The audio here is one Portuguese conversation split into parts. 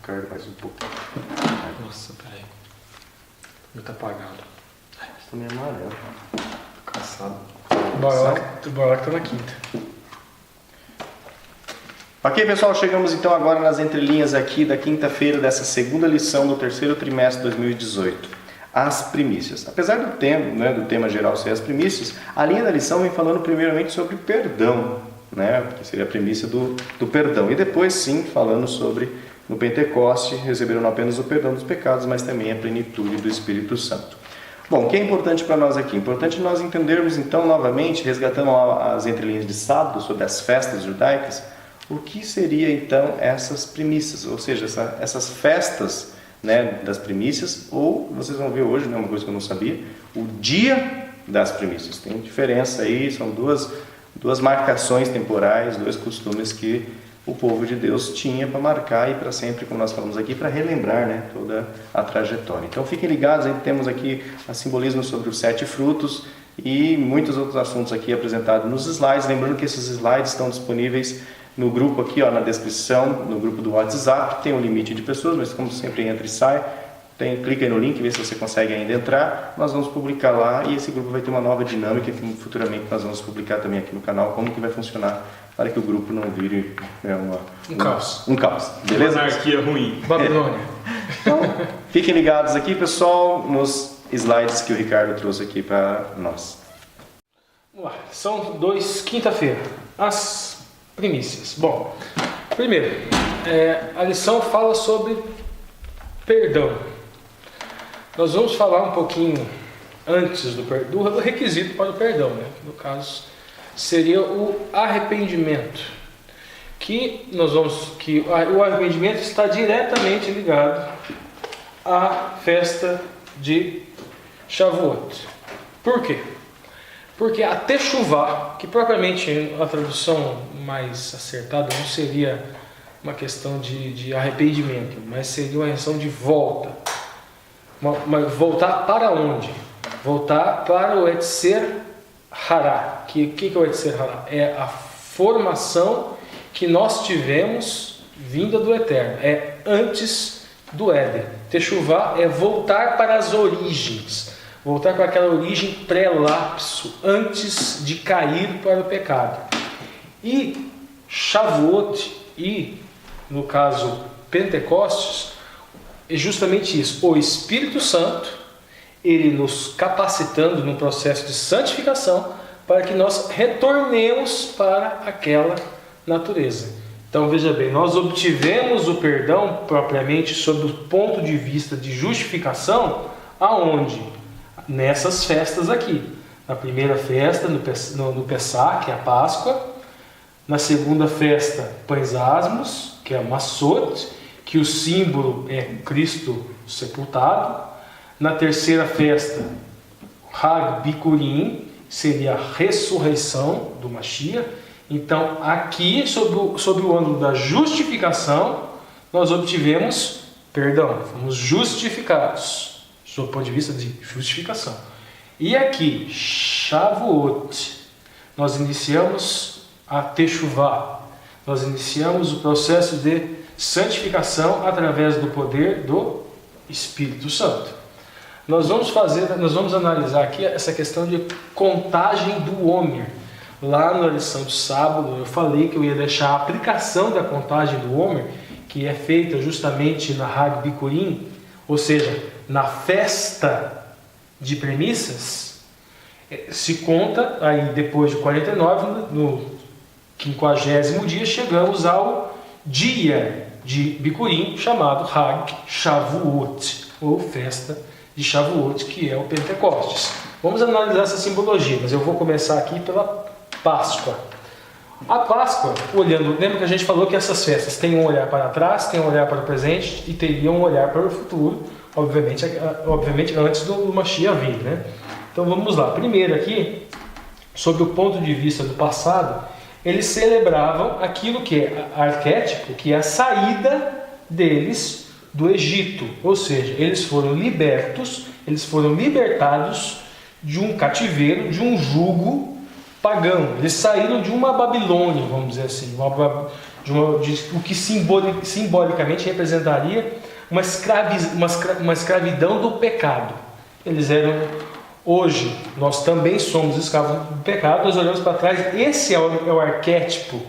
Ricardo, mais um pouco. Nossa, peraí. Muito apagado. Está meio amarelo. Cansado. Bora lá que tá na quinta. Ok, pessoal, chegamos então agora nas entrelinhas aqui da quinta-feira dessa segunda lição do terceiro trimestre de 2018. As primícias. Apesar do tema geral ser as primícias, a linha da lição vem falando primeiramente sobre perdão, que seria a primícia do perdão. E depois, sim, falando sobre, no Pentecoste, receberam não apenas o perdão dos pecados, mas também a plenitude do Espírito Santo. Bom, o que é importante para nós aqui? Importante nós entendermos, então, novamente, resgatando as entrelinhas de sábado, sobre as festas judaicas, o que seria, então, essas primícias, ou seja, essas festas das primícias, ou, vocês vão ver hoje, uma coisa que eu não sabia, o dia das primícias. Tem diferença aí, são duas marcações temporais, dois costumes que o povo de Deus tinha para marcar e para sempre, como nós falamos aqui, para relembrar toda a trajetória. Então fiquem ligados, temos aqui a simbolismo sobre os 7 frutos e muitos outros assuntos aqui apresentados nos slides. Lembrando que esses slides estão disponíveis no grupo aqui, na descrição, no grupo do WhatsApp. Tem um limite de pessoas, mas como sempre entra e sai, clica aí no link, vê se você consegue ainda entrar. Nós vamos publicar lá e esse grupo vai ter uma nova dinâmica que futuramente nós vamos publicar também aqui no canal, como que vai funcionar para que o grupo não vire um caos. Um caos, beleza? Uma anarquia ruim. Babilônia. Então, fiquem ligados aqui, pessoal, nos slides que o Ricardo trouxe aqui para nós. Vamos lá. São 2, quinta-feira. As primícias. Bom, primeiro, a lição fala sobre perdão. Nós vamos falar um pouquinho antes do requisito para o perdão, no caso seria o arrependimento, o arrependimento está diretamente ligado à festa de Shavuot. Por quê? Porque a Teshuvá, que propriamente a tradução mais acertada não seria uma questão de arrependimento, mas seria uma questão de volta. Voltar para onde? Voltar para o Etzer Hará. Que é o Etzer Hará? É a formação que nós tivemos vinda do Eterno. É antes do Éden. Teshuvá é voltar para as origens. Voltar para aquela origem pré-lapso, antes de cair para o pecado. E Shavuot, e no caso Pentecostes, é justamente isso. O Espírito Santo, ele nos capacitando no processo de santificação para que nós retornemos para aquela natureza. Então veja bem, nós obtivemos o perdão propriamente sob o ponto de vista de justificação, aonde? Nessas festas aqui. Na primeira festa, no Pessah, que é a Páscoa. Na segunda festa, Pães Asmos, que é a Massot, que o símbolo é Cristo sepultado. Na terceira festa, Hag Bikurim, seria a ressurreição do Mashiach. Então, aqui, sob o ângulo da justificação, nós obtivemos perdão, fomos justificados. Do ponto de vista de justificação. E aqui, Shavuot, nós iniciamos a Teshuvá, nós iniciamos o processo de santificação através do poder do Espírito Santo. Nós vamos analisar aqui essa questão de contagem do Homer. Lá na lição de sábado eu falei que eu ia deixar a aplicação da contagem do Homer, que é feita justamente na Hag Bikurim, ou seja, na festa de premissas, se conta, aí depois de 49, no 50º dia, chegamos ao dia de Bikurim, chamado Hag Shavuot, ou festa de Shavuot, que é o Pentecostes. Vamos analisar essa simbologia, mas eu vou começar aqui pela Páscoa. A Páscoa, olhando, lembra que a gente falou que essas festas têm um olhar para trás, têm um olhar para o presente e teriam um olhar para o futuro, obviamente antes do Mashiach vir, Então vamos lá. Primeiro aqui, sob o ponto de vista do passado, eles celebravam aquilo que é arquétipo, que é a saída deles do Egito. Ou seja, eles foram libertados de um cativeiro, de um jugo pagão. Eles saíram de uma Babilônia, vamos dizer assim, o que simbolicamente representaria uma escravidão do pecado. Eles eram, hoje, nós também somos escravos do pecado, nós olhamos para trás, esse é o arquétipo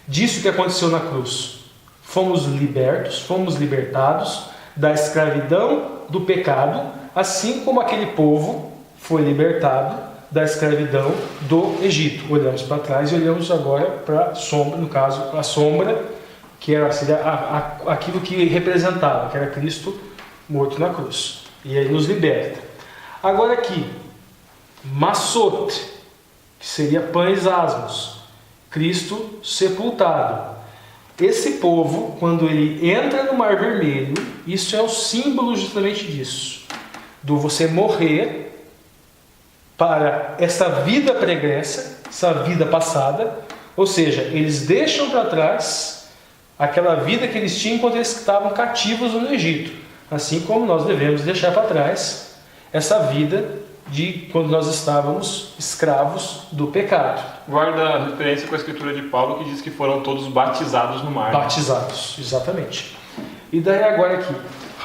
disso que aconteceu na cruz. Fomos libertos, fomos libertados da escravidão do pecado, assim como aquele povo foi libertado da escravidão do Egito. Olhamos para trás e olhamos agora para a sombra, no caso, a sombra, que seria aquilo que representava, que era Cristo morto na cruz. E ele nos liberta. Agora aqui, Massot, que seria pães asmos, Cristo sepultado. Esse povo, quando ele entra no Mar Vermelho, isso é o símbolo justamente disso, do você morrer para essa vida pregressa, essa vida passada, ou seja, eles deixam para trás aquela vida que eles tinham quando eles estavam cativos no Egito, assim como nós devemos deixar para trás essa vida de quando nós estávamos escravos do pecado. Guarda referência com a escritura de Paulo que diz que foram todos batizados no mar. Batizados, exatamente. E daí agora aqui,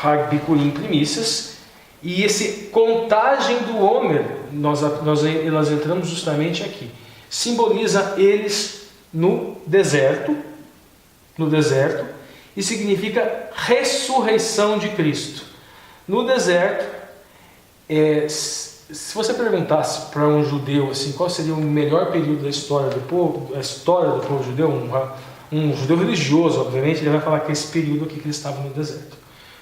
Hag Bikurim primícias. E esse contagem do Homer, nós entramos justamente aqui. Simboliza eles no deserto, e significa ressurreição de Cristo. No deserto, se você perguntasse para um judeu assim, qual seria o melhor período da história do povo, judeu, um judeu religioso, obviamente, ele vai falar que esse período aqui que eles estavam no deserto.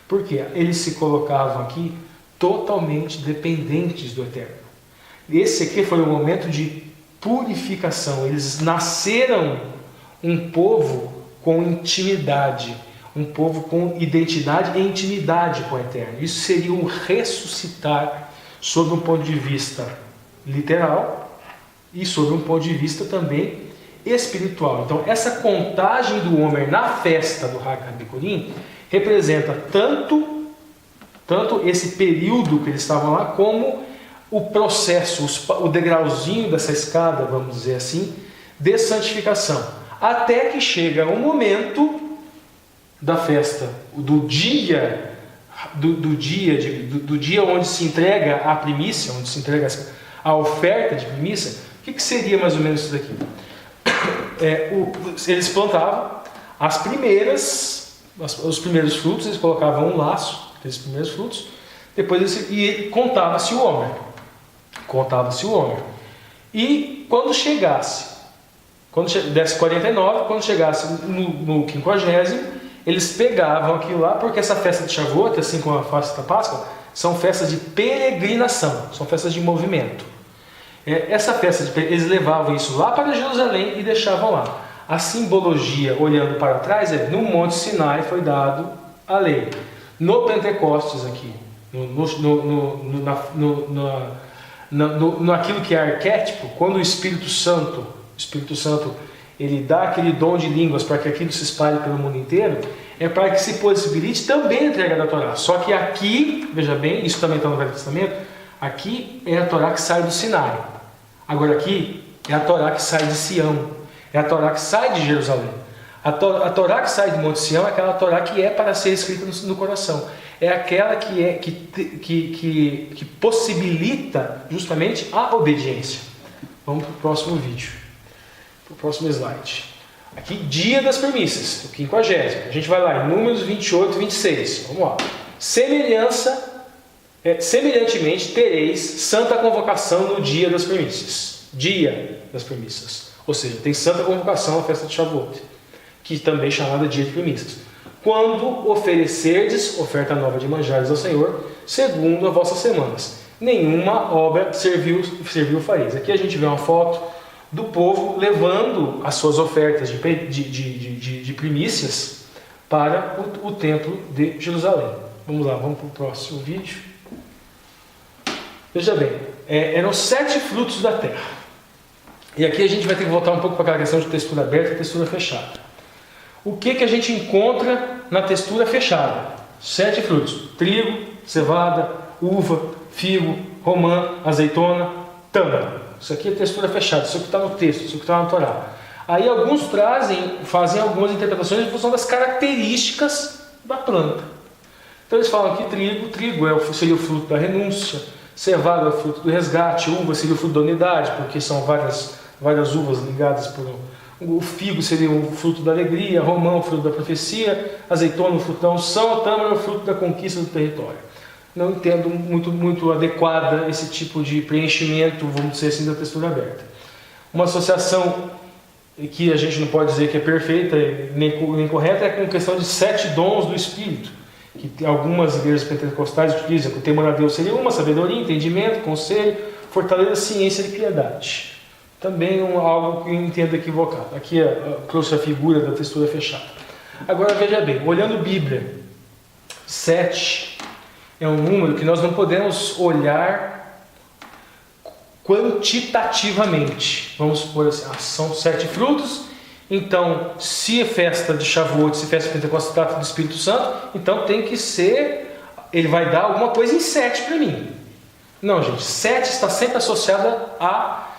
Por quê? Eles se colocavam aqui totalmente dependentes do Eterno. Esse aqui foi o momento de purificação. Eles nasceram um povo com intimidade, um povo com identidade e intimidade com o Eterno. Isso seria um ressuscitar sob um ponto de vista literal e sob um ponto de vista também espiritual. Então, essa contagem do Homer na festa do Hag Bikurim representa tanto esse período que eles estavam lá, como o processo, o degrauzinho dessa escada, vamos dizer assim, de santificação. Até que chega o momento da festa, do dia onde se entrega a primícia, onde se entrega a oferta de primícia. O que seria mais ou menos isso daqui? Eles plantavam os primeiros frutos, eles colocavam um laço, aqueles primeiros frutos, depois contava-se o Homer. E quando desse 49, quando chegasse no 50º, eles pegavam aquilo lá, porque essa festa de Shavuot, assim como a festa da Páscoa, são festas de peregrinação, são festas de movimento. Essa festa, eles levavam isso lá para Jerusalém e deixavam lá. A simbologia, olhando para trás, no Monte Sinai foi dado a lei. No Pentecostes aqui, naquilo que é arquétipo, quando o Espírito Santo ele dá aquele dom de línguas para que aquilo se espalhe pelo mundo inteiro, é para que se possibilite também a entrega da Torá. Só que aqui, veja bem, isso também está no Velho Testamento, aqui é a Torá que sai do Sinai. Agora aqui é a Torá que sai de Sião, é a Torá que sai de Jerusalém. A Torá que sai do Monte Sião é aquela Torá que é para ser escrita no coração. É aquela que possibilita justamente a obediência. Vamos para o próximo vídeo. Para o próximo slide. Aqui, dia das primícias, o 50º. A gente vai lá em Números 28 e 26. Vamos lá. Semelhantemente tereis santa convocação no dia das primícias. Dia das primícias. Ou seja, tem santa convocação na festa de Shavuot, que também é chamada dia de primícias. Quando oferecerdes oferta nova de manjares ao Senhor, segundo as vossas semanas. Nenhuma obra serviu fareis. Aqui a gente vê uma foto do povo levando as suas ofertas de primícias para o templo de Jerusalém. Vamos lá, vamos para o próximo vídeo. Veja bem, eram 7 frutos da terra. E aqui a gente vai ter que voltar um pouco para aquela questão de textura aberta e textura fechada. O que a gente encontra na textura fechada? 7 frutos: trigo, cevada, uva, figo, romã, azeitona, tâmara. Isso aqui é textura fechada, isso aqui está no texto, isso aqui está na Torá. Aí alguns fazem algumas interpretações em função das características da planta. Então eles falam que trigo seria o fruto da renúncia, cevada é o fruto do resgate, uva seria o fruto da unidade, porque são várias uvas ligadas por o figo seria o fruto da alegria, romão o fruto da profecia, azeitona o fruto da unção, a tâmara o fruto da conquista do território. Não entendo muito adequada esse tipo de preenchimento, vamos dizer assim, da textura aberta. Uma associação que a gente não pode dizer que é perfeita nem correta é com questão de 7 dons do Espírito, que algumas igrejas pentecostais utilizam, que o temor a Deus seria uma, sabedoria, entendimento, conselho, fortaleza, ciência e piedade. Também algo que eu entendo equivocado. Aqui trouxe a figura da textura fechada. Agora veja bem, olhando Bíblia, 7 é um número que nós não podemos olhar quantitativamente. Vamos supor assim, são 7 frutos, então se é festa de Shavuot, se é festa de Pentecostes trata do Espírito Santo, então tem que ser, ele vai dar alguma coisa em 7 para mim. Não, gente, 7 está sempre associada a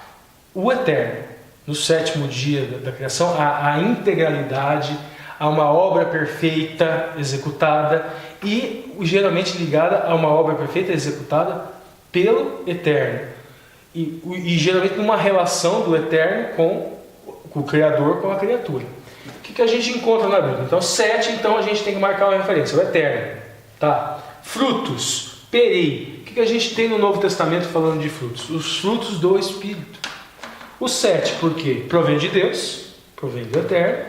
o eterno. No 7º dia da criação, a integralidade, a uma obra perfeita executada e geralmente ligada a uma obra perfeita executada pelo eterno. E geralmente numa relação do eterno com o Criador, com a criatura. O que a gente encontra na Bíblia? Então 7, então a gente tem que marcar uma referência, o eterno. Tá? Frutos, perei. O que a gente tem no Novo Testamento falando de frutos? Os frutos do Espírito. O 7, porque provém de Deus, provém do Eterno,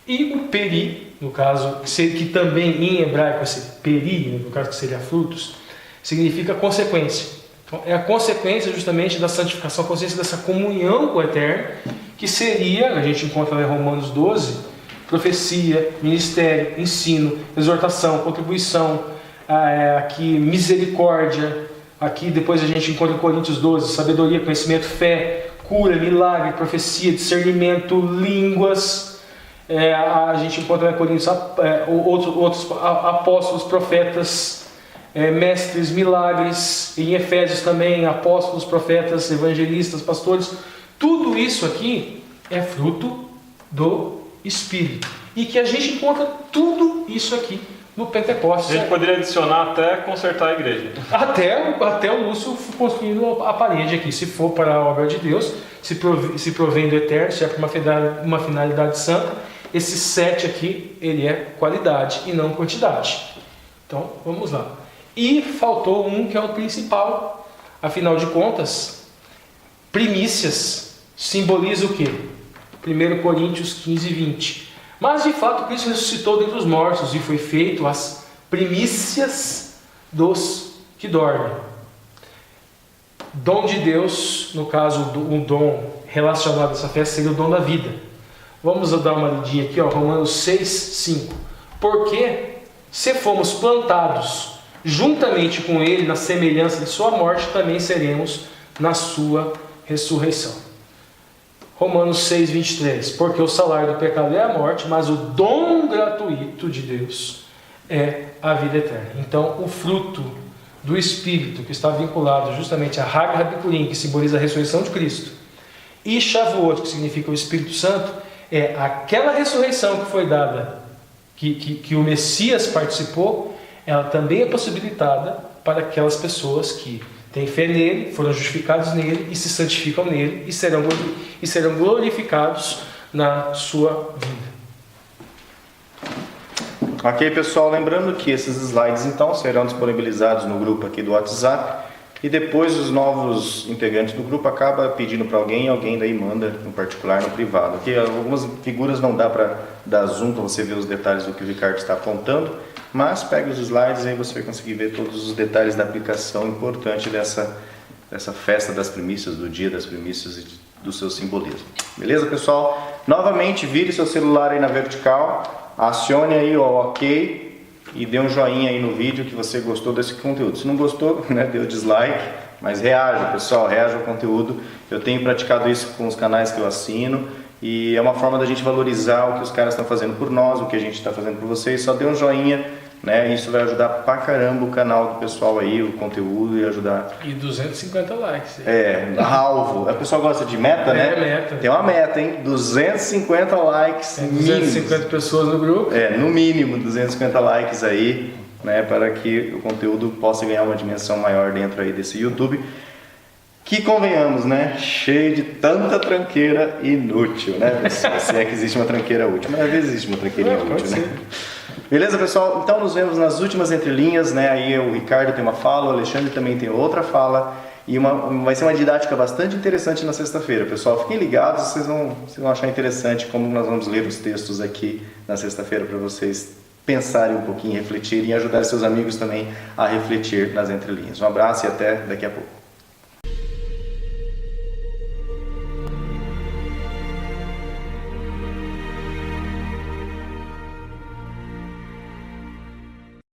e o peri, no caso, que também em hebraico, esse peri, no caso que seria frutos, significa consequência. Então, é a consequência justamente da santificação, a consciência dessa comunhão com o Eterno, que seria, a gente encontra em Romanos 12, profecia, ministério, ensino, exortação, contribuição, aqui misericórdia, aqui depois a gente encontra em Coríntios 12, sabedoria, conhecimento, fé, cura, milagre, profecia, discernimento, línguas. A gente encontra em Coríntios outros apóstolos, profetas, mestres, milagres. Em Efésios também, apóstolos, profetas, evangelistas, pastores. Tudo isso aqui é fruto do Espírito. E que a gente encontra tudo isso aqui no Pentecostes. A gente poderia adicionar até consertar a igreja. Até o Lúcio construindo a parede aqui. Se for para a obra de Deus, se provém do eterno, se é para uma finalidade santa, esse 7 aqui, ele é qualidade e não quantidade. Então, vamos lá. E faltou um que é o principal. Afinal de contas, primícias simboliza o quê? 1 Coríntios 15, 20. Mas de fato Cristo ressuscitou dentre os mortos e foi feito as primícias dos que dormem. Dom de Deus, no caso um dom relacionado a essa festa, seria o dom da vida. Vamos dar uma lidinha aqui, Romanos 6, 5. Porque se fomos plantados juntamente com Ele na semelhança de sua morte, também seremos na sua ressurreição. Romanos 6, 23. Porque o salário do pecado é a morte, mas o dom gratuito de Deus é a vida eterna. Então, o fruto do Espírito, que está vinculado justamente a Hag HaBikurim, que simboliza a ressurreição de Cristo, e Shavuot, que significa o Espírito Santo, é aquela ressurreição que foi dada, que o Messias participou, ela também é possibilitada para aquelas pessoas que têm fé nele, foram justificados nele e se santificam nele e serão glorificados na sua vida. Ok, pessoal, lembrando que esses slides então serão disponibilizados no grupo aqui do WhatsApp e depois os novos integrantes do grupo acabam pedindo para alguém daí manda no particular, no privado. Aqui algumas figuras não dá para dar zoom para você ver os detalhes do que o Ricardo está apontando, mas pega os slides e aí você vai conseguir ver todos os detalhes da aplicação importante dessa festa das primícias, do dia das primícias e do seu simbolismo. Beleza, pessoal? Novamente, vire seu celular aí na vertical, acione aí o OK e dê um joinha aí no vídeo que você gostou desse conteúdo. Se não gostou, dê o dislike, mas reaja, pessoal, reaja ao conteúdo. Eu tenho praticado isso com os canais que eu assino e é uma forma da gente valorizar o que os caras estão fazendo por nós, o que a gente está fazendo por vocês. Só dê um joinha, né? Isso vai ajudar pra caramba o canal do pessoal aí, o conteúdo, e ajudar. E 250 likes. Alvo. O pessoal gosta de meta, né? Meta. Tem uma meta, hein? 250 likes. Tem 250 pessoas no grupo. No mínimo 250 likes aí, né? Para que o conteúdo possa ganhar uma dimensão maior dentro aí desse YouTube. Que convenhamos, né? Cheio de tanta tranqueira inútil, né, pessoal? Se é que existe uma tranqueira útil. Mas às vezes existe uma tranqueirinha útil, né? Beleza, pessoal? Então nos vemos nas últimas entrelinhas, né? Aí o Ricardo tem uma fala, o Alexandre também tem outra fala. E vai ser uma didática bastante interessante na sexta-feira, pessoal. Fiquem ligados, vocês vão achar interessante como nós vamos ler os textos aqui na sexta-feira para vocês pensarem um pouquinho, refletirem e ajudar seus amigos também a refletir nas entrelinhas. Um abraço e até daqui a pouco.